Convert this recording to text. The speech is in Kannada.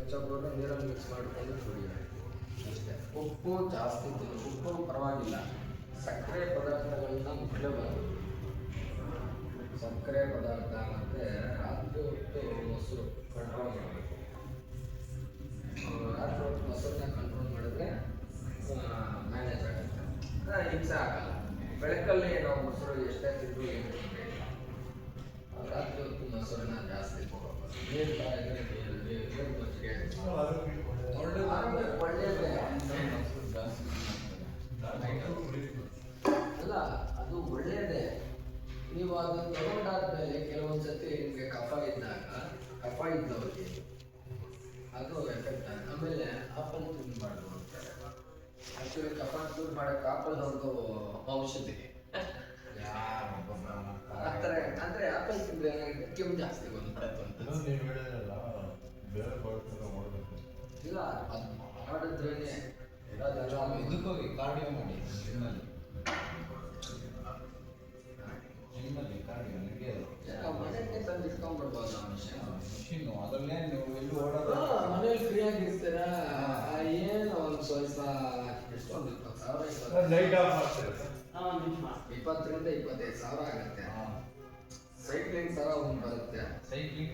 ಕೆಚ್ಚಪ್ಪನ್ನು ನೀರಲ್ಲಿ ಮಿಕ್ಸ್ ಮಾಡಿಕೊಂಡು ಕುಡಿಯೋದು ಅಷ್ಟೇ. ಉಪ್ಪು ಜಾಸ್ತಿ ಉಪ್ಪು ಪರವಾಗಿಲ್ಲ, ಸಕ್ಕರೆ ಪದಾರ್ಥಗಳನ್ನ ಮುಟ್ಟಲೇಬಾರದು. ಸಕ್ಕರೆ ಪದಾರ್ಥ ಮತ್ತು ರಾತ್ರಿ ಹೊತ್ತು ಮೊಸರು ಕಂಟ್ರೋಲ್ ಮಾಡಬೇಕು. ರಾತ್ರಿ ಹೊತ್ತು ಮೊಸರನ್ನ ಕಂಟ್ರೋಲ್ ಮಾಡಿದ್ರೆ ಮ್ಯಾನೇಜ್ ಆಗುತ್ತೆ, ಹಿಂಸೆ ಆಗಲ್ಲ. ಬೆಳಕಲ್ಲಿ ನಾವು ಮೊಸರು ಎಷ್ಟೇ ತಿಂದು ಏನು ರಾತ್ರಿ ಹೊತ್ತು ಮೊಸರನ್ನ ಜಾಸ್ತಿ ತಗೋಬಾರ್ದು. ನೀರು ಥರ ಇದ್ರೆ ಮಜ್ಜಿಗೆ ಒಳ್ಳೆಯದೇ ಅಲ್ಲ, ಅದು ಒಳ್ಳೆಯದೇ. ನೀವು ಅದನ್ನು ತಗೊಂಡಾದ್ಮೇಲೆ ಕೆಲವೊಂದ್ಸತಿ ನಿಮಗೆ ಕಫ ಇದ್ದವ್ರಿಗೆ ಅದು ಎಫೆಕ್ಟ್ ಆಗುತ್ತೆ. ಆಮೇಲೆ ಆಪಲ್ ತಿನ್ನಬಾರ್ದು ಅಂತಾರೆ. ಆ್ಯಕ್ಚುಲಿ ಕಫ ದೂರ ಮಾಡೋಕ್ಕೆ ಆಪಲ್ ಒಂದು ಔಷಧಿ. ಅಂದರೆ ಆಪಲ್ ತಿಂದರೆ ಏನಾಗಿದೆ, ಕೆಮ್ಮು ಜಾಸ್ತಿ ಬಂದ್ಬಿಡುತ್ತೆ ಅಂತ. ಇಲ್ಲ, ಅದು ಮಾಡಿದ್ರೇನೆ ಇದಕ್ಕೋಗಿ ಕಾರ್ಡಿಯೋ ಮಾಡಿ. ಜಿಮ್ಮಲ್ಲಿ ಕಾರ್ಡಿಯೋ ನಡೆಯೋದು ಮನೆಗೆ ತಂದು ಇಟ್ಕೊಂಡ್ಬಿಡ್ಬೋದು ಆ ಮಿಷಿನ್ನು. ಅದರಲ್ಲೇ ನೀವು ಎಲ್ಲಿ ಓಡೋದು ಮನೇಲಿ ಫ್ರೀಯಾಗಿ ಇರ್ತೀರ. ಏನು ಒಂದು ಸ್ವಲ್ಪ ಎಷ್ಟೊಂದು 20,000 ಲೈಟ್ ಆಫ್ ಮಾಡ್ತಾರೆ. 20,000 ರಿಂದ 25,000 ಆಗುತ್ತೆ. ಸೈಕ್ಲಿಂಗ್ ಥರ ಒಂದು ಬರುತ್ತೆ. ಸೈಕ್ಲಿಂಗ್